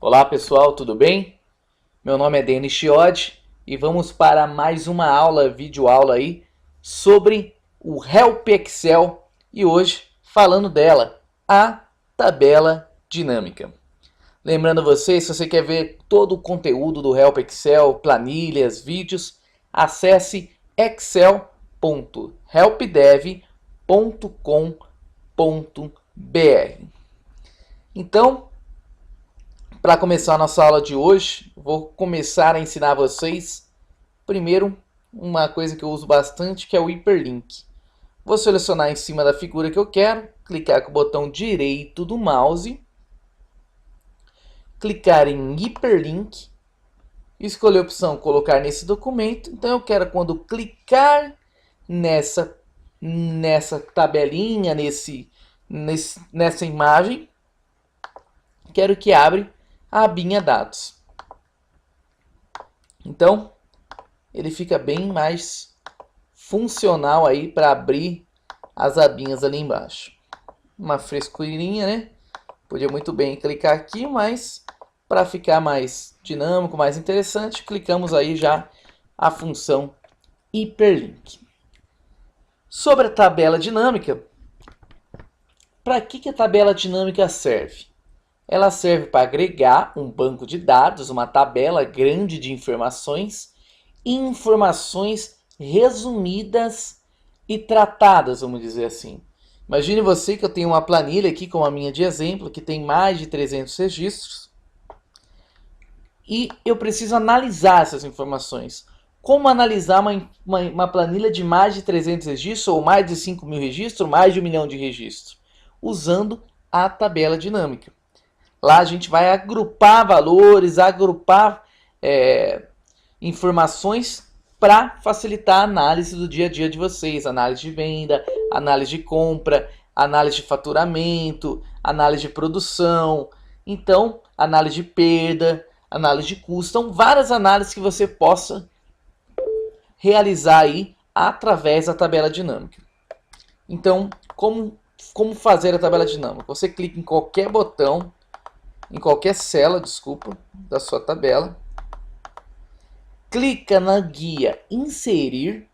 Olá pessoal, tudo bem? Meu nome é Denis Chiodi e vamos para mais uma aula, videoaula aí, sobre o Help Excel e hoje falando dela, a tabela dinâmica. Lembrando você, se você quer ver todo o conteúdo do Help Excel, planilhas, vídeos, acesse excel.helpdev.com.br. Então, para começar a nossa aula de hoje, vou começar a ensinar vocês, primeiro, uma coisa que eu uso bastante, que é o hiperlink. Vou selecionar em cima da figura que eu quero, clicar com o botão direito do mouse, clicar em hiperlink, escolher a opção colocar nesse documento. Então eu quero quando clicar nessa tabelinha, nessa imagem, quero que abra a abinha dados. Então, ele fica bem mais funcional aí para abrir as abinhas ali embaixo. Uma frescurinha, né? Podia muito bem clicar aqui, mas para ficar mais dinâmico, mais interessante, clicamos aí já a função hiperlink. Sobre a tabela dinâmica, para que a tabela dinâmica serve? Ela serve para agregar um banco de dados, uma tabela grande de informações resumidas e tratadas, vamos dizer assim. Imagine você que eu tenho uma planilha aqui com a minha de exemplo, que tem mais de 300 registros, e eu preciso analisar essas informações. Como analisar uma planilha de mais de 300 registros, ou mais de 5.000 registros, ou mais de 1 milhão de registros? Usando a tabela dinâmica. Lá a gente vai agrupar valores, agrupar informações para facilitar a análise do dia a dia de vocês. Análise de venda, análise de compra, análise de faturamento, análise de produção. Então, análise de perda, análise de custo. Então, várias análises que você possa realizar aí através da tabela dinâmica. Então, como fazer a tabela dinâmica? Você clica em qualquer botão, em qualquer célula, da sua tabela. Clica na guia Inserir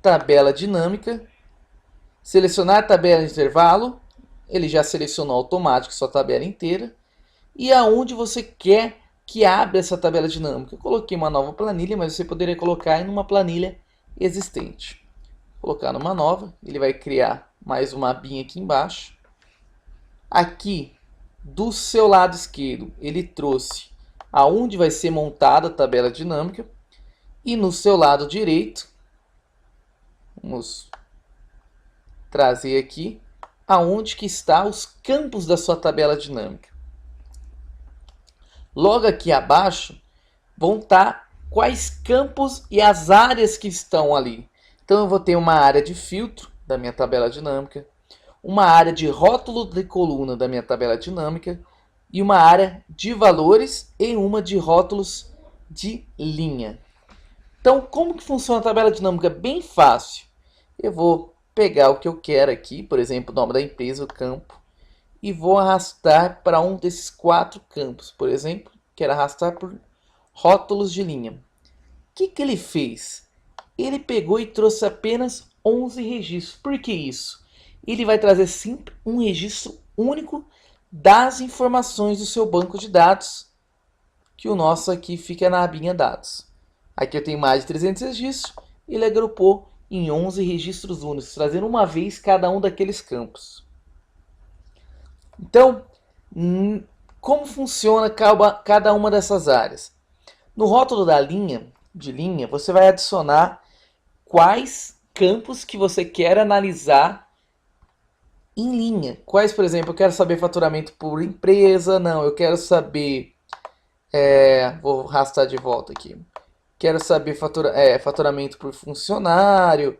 tabela dinâmica. Selecionar a tabela de intervalo. Ele já selecionou automático sua tabela inteira. E aonde você quer que abra essa tabela dinâmica? Eu coloquei uma nova planilha, mas você poderia colocar em uma planilha existente. Vou colocar numa nova. Ele vai criar mais uma abinha aqui embaixo. Aqui do seu lado esquerdo, ele trouxe aonde vai ser montada a tabela dinâmica. E no seu lado direito, vamos trazer aqui aonde que está os campos da sua tabela dinâmica. Logo aqui abaixo vão estar quais campos e as áreas que estão ali. Então eu vou ter uma área de filtro da minha tabela dinâmica, uma área de rótulo de coluna da minha tabela dinâmica e uma área de valores e uma de rótulos de linha. Então, como que funciona a tabela dinâmica? Bem fácil. Eu vou pegar o que eu quero aqui, por exemplo, o nome da empresa, o campo, e vou arrastar para um desses 4 campos. Por exemplo, quero arrastar por rótulos de linha. O que ele fez? Ele pegou e trouxe apenas 11 registros. Por que isso? Ele vai trazer sempre um registro único das informações do seu banco de dados, que o nosso aqui fica na abinha dados. Aqui eu tenho mais de 300 registros, ele agrupou em 11 registros únicos, trazendo uma vez cada um daqueles campos. Então, como funciona cada uma dessas áreas? No rótulo de linha, você vai adicionar quais campos que você quer analisar em linha. Quais, por exemplo, eu quero saber faturamento por empresa, não, eu quero saber... vou arrastar de volta aqui. Quero saber faturamento por funcionário,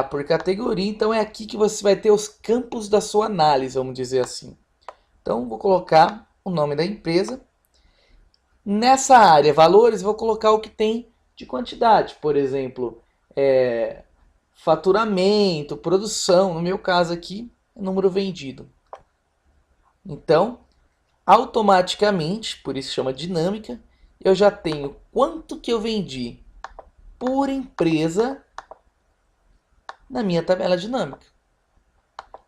por categoria. Então é aqui que você vai ter os campos da sua análise, vamos dizer assim. Então vou colocar o nome da empresa. Nessa área, valores, vou colocar o que tem de quantidade. Por exemplo, faturamento, produção. No meu caso aqui, número vendido. Então, automaticamente, por isso chama dinâmica, eu já tenho quanto que eu vendi por empresa na minha tabela dinâmica.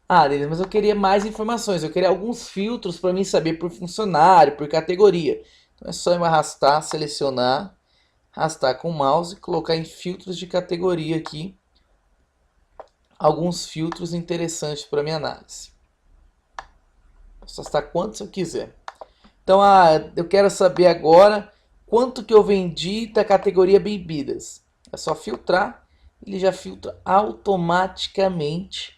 Ah, Denis, mas eu queria mais informações, eu queria alguns filtros para mim saber por funcionário, por categoria. Então é só eu arrastar, selecionar, arrastar com o mouse e colocar em filtros de categoria aqui alguns filtros interessantes para minha análise. Posso arrastar quantos eu quiser. Então, eu quero saber agora quanto que eu vendi da categoria bebidas. É só filtrar, ele já filtra automaticamente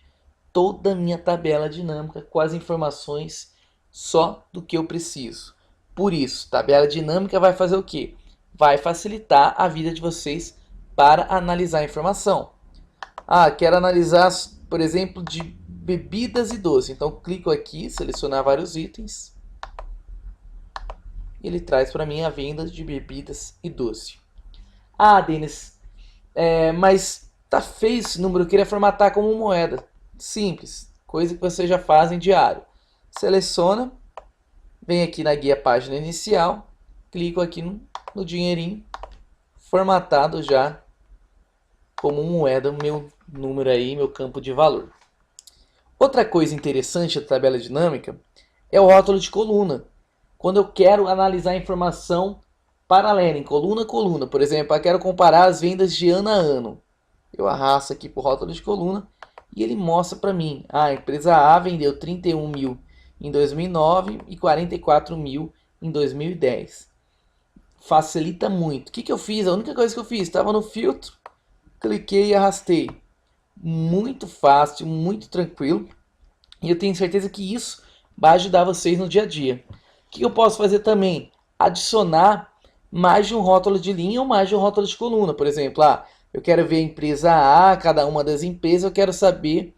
toda a minha tabela dinâmica com as informações só do que eu preciso. Por isso, tabela dinâmica vai fazer o quê? Vai facilitar a vida de vocês para analisar a informação. Quero analisar, por exemplo, de bebidas e doces. Então, clico aqui, selecionar vários itens. Ele traz para mim a venda de bebidas e doce. Denis, mas tá feio esse número, eu queria formatar como moeda. Simples, coisa que vocês já fazem diário. Seleciona, vem aqui na guia página inicial, clico aqui no dinheirinho, formatado já como moeda, o meu número aí, meu campo de valor. Outra coisa interessante da tabela dinâmica é o rótulo de coluna. Quando eu quero analisar a informação paralela, em coluna a coluna, por exemplo, eu quero comparar as vendas de ano a ano. Eu arrasto aqui para o rótulo de coluna e ele mostra para mim. A empresa A vendeu 31 mil em 2009 e 44 mil em 2010. Facilita muito. O que eu fiz? A única coisa que eu fiz, estava no filtro, cliquei e arrastei. Muito fácil, muito tranquilo. E eu tenho certeza que isso vai ajudar vocês no dia a dia. O que eu posso fazer também? Adicionar mais de um rótulo de linha ou mais de um rótulo de coluna. Por exemplo, eu quero ver a empresa A, cada uma das empresas, eu quero saber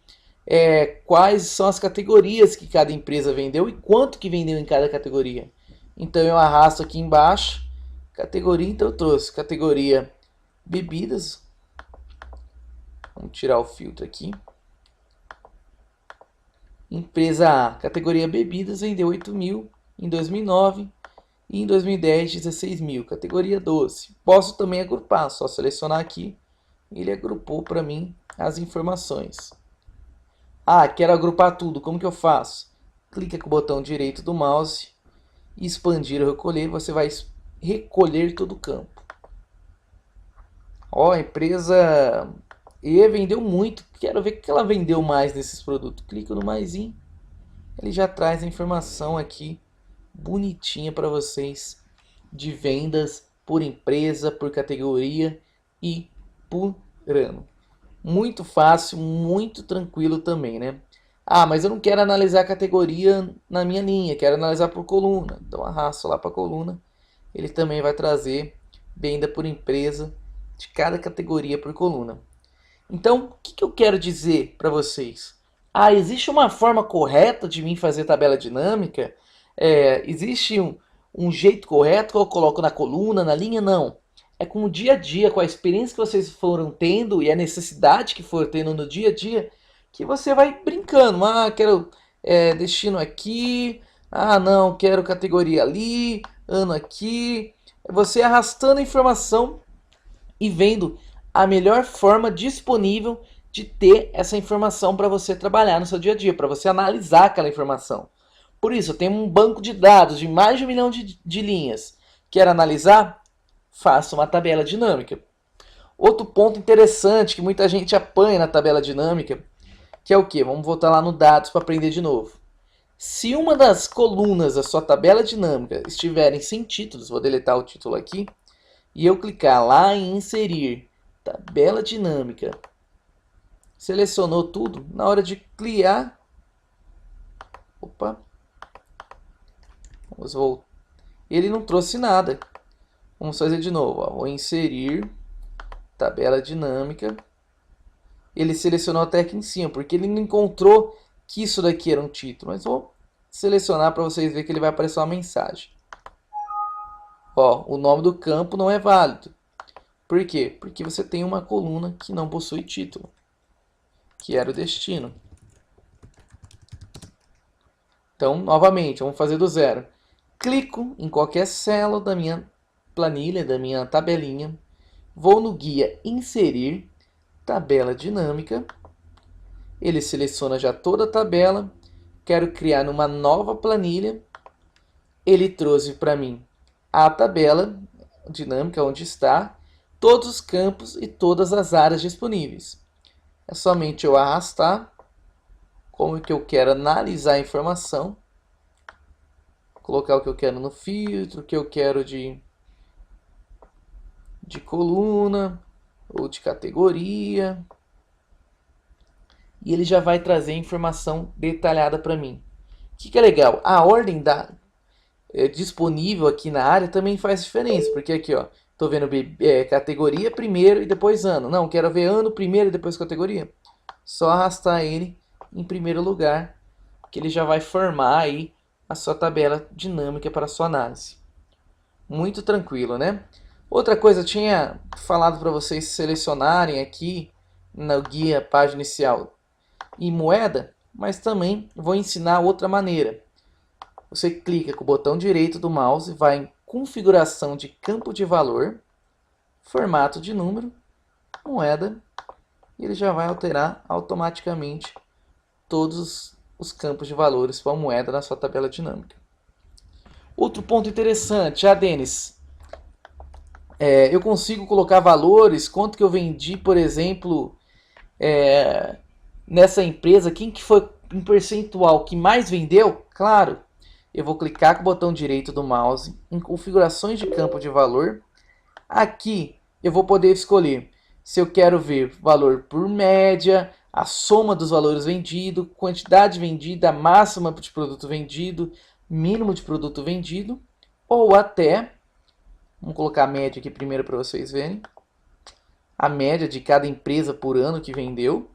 quais são as categorias que cada empresa vendeu e quanto que vendeu em cada categoria. Então eu arrasto aqui embaixo, categoria, então eu trouxe categoria bebidas. Vamos tirar o filtro aqui. Empresa A, categoria bebidas, vendeu 8 mil em 2009 e em 2010 16 mil. Categoria doce. Posso também agrupar, só selecionar aqui. Ele agrupou para mim as informações. Quero agrupar tudo, como que eu faço? Clica com o botão direito do mouse, expandir ou recolher, você vai recolher todo o campo. A empresa E vendeu muito, quero ver o que ela vendeu mais desses produtos. Clico no maisinho, ele já traz a informação aqui bonitinha para vocês de vendas por empresa, por categoria e por ano. Muito fácil, muito tranquilo também, né? Mas eu não quero analisar a categoria na minha linha, quero analisar por coluna. Então arrasto lá para a coluna. Ele também vai trazer venda por empresa de cada categoria por coluna. Então, o que eu quero dizer para vocês? Existe uma forma correta de mim fazer tabela dinâmica? Existe um jeito correto que eu coloco na coluna, na linha? Não. É com o dia a dia, com a experiência que vocês foram tendo e a necessidade que for tendo no dia a dia, que você vai brincando. Quero destino aqui. Não, quero categoria ali, ano aqui. Você arrastando a informação e vendo a melhor forma disponível de ter essa informação para você trabalhar no seu dia a dia, para você analisar aquela informação. Por isso, eu tenho um banco de dados de mais de 1 milhão de linhas. Quer analisar? Faça uma tabela dinâmica. Outro ponto interessante que muita gente apanha na tabela dinâmica, que é o quê? Vamos voltar lá no dados para aprender de novo. Se uma das colunas da sua tabela dinâmica estiverem sem títulos, vou deletar o título aqui, e eu clicar lá em inserir tabela dinâmica, selecionou tudo, na hora de criar, vamos voltar, ele não trouxe nada. Vamos fazer de novo, vou inserir tabela dinâmica, ele selecionou até aqui em cima, porque ele não encontrou que isso daqui era um título, mas vou selecionar para vocês verem que ele vai aparecer uma mensagem. O nome do campo não é válido. Por quê? Porque você tem uma coluna que não possui título, que era o destino. Então, novamente, vamos fazer do zero. Clico em qualquer célula da minha planilha, da minha tabelinha. Vou no guia Inserir, Tabela Dinâmica. Ele seleciona já toda a tabela. Quero criar uma nova planilha. Ele trouxe para mim a tabela dinâmica onde está todos os campos e todas as áreas disponíveis. É somente eu arrastar, como que eu quero analisar a informação, colocar o que eu quero no filtro, o que eu quero de coluna ou de categoria. E ele já vai trazer informação detalhada para mim. O que é legal? A ordem disponível aqui na área também faz diferença, porque aqui, ó, tô vendo categoria primeiro e depois ano. Não, quero ver ano primeiro e depois categoria. Só arrastar ele em primeiro lugar, que ele já vai formar aí a sua tabela dinâmica para a sua análise. Muito tranquilo, né? Outra coisa, eu tinha falado para vocês selecionarem aqui no guia página inicial em moeda, mas também vou ensinar outra maneira. Você clica com o botão direito do mouse, vai em configuração de campo de valor, formato de número, moeda, e ele já vai alterar automaticamente todos os campos de valores para a moeda na sua tabela dinâmica. Outro ponto interessante, Denis, eu consigo colocar valores, quanto que eu vendi, por exemplo, nessa empresa, quem que foi em percentual que mais vendeu? Claro, eu vou clicar com o botão direito do mouse em configurações de campo de valor. Aqui eu vou poder escolher se eu quero ver valor por média, a soma dos valores vendidos, quantidade vendida, máxima de produto vendido, mínimo de produto vendido, ou até, vamos colocar a média aqui primeiro para vocês verem, a média de cada empresa por ano que vendeu,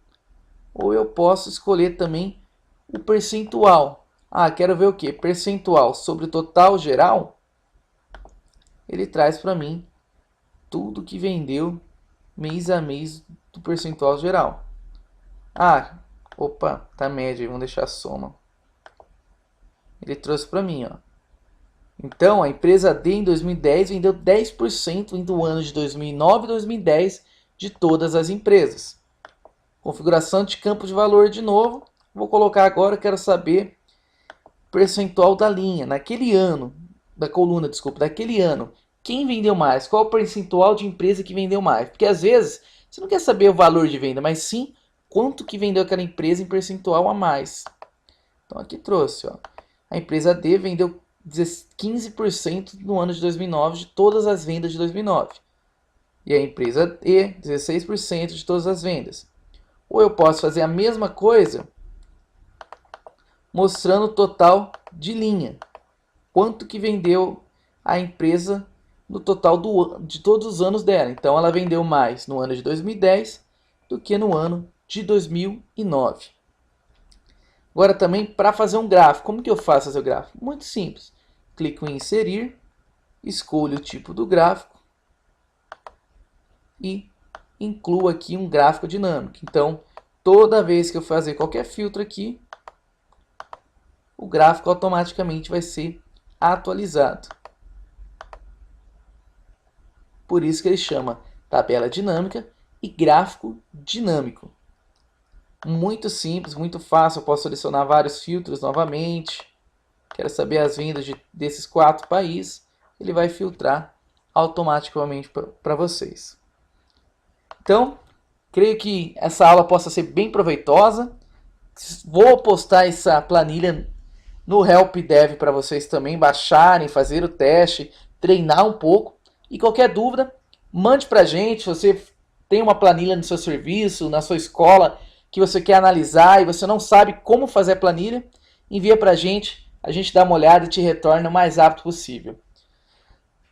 ou eu posso escolher também o percentual. Quero ver o que? Percentual sobre o total geral. Ele traz para mim tudo que vendeu mês a mês do percentual geral. Opa, tá média, vamos deixar a soma. Ele trouxe para mim, ó. Então, a empresa D em 2010 vendeu 10% do ano de 2009 e 2010 de todas as empresas. Configuração de campo de valor de novo. Vou colocar agora, quero saber percentual da linha, naquele ano, da coluna, desculpa, daquele ano. Quem vendeu mais? Qual o percentual de empresa que vendeu mais? Porque às vezes você não quer saber o valor de venda, mas sim quanto que vendeu aquela empresa em percentual a mais. Então aqui trouxe, ó. A empresa D vendeu 15% no ano de 2009 de todas as vendas de 2009. E a empresa E, 16% de todas as vendas. Ou eu posso fazer a mesma coisa mostrando o total de linha. Quanto que vendeu a empresa no total de todos os anos dela. Então ela vendeu mais no ano de 2010 do que no ano de 2009. Agora também para fazer um gráfico. Como que eu faço fazer o gráfico? Muito simples. Clico em inserir, escolho o tipo do gráfico e incluo aqui um gráfico dinâmico. Então toda vez que eu fazer qualquer filtro aqui, o gráfico automaticamente vai ser atualizado. Por isso que ele chama tabela dinâmica e gráfico dinâmico. Muito simples, muito fácil. Eu posso selecionar vários filtros novamente. Quero saber as vendas desses 4 países. Ele vai filtrar automaticamente para vocês. Então, creio que essa aula possa ser bem proveitosa. Vou postar essa planilha no Help Dev para vocês também baixarem, fazer o teste, treinar um pouco. E qualquer dúvida, mande para a gente. Se você tem uma planilha no seu serviço, na sua escola, que você quer analisar e você não sabe como fazer a planilha, envia para a gente dá uma olhada e te retorna o mais rápido possível.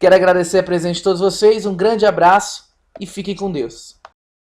Quero agradecer a presença de todos vocês, um grande abraço e fiquem com Deus.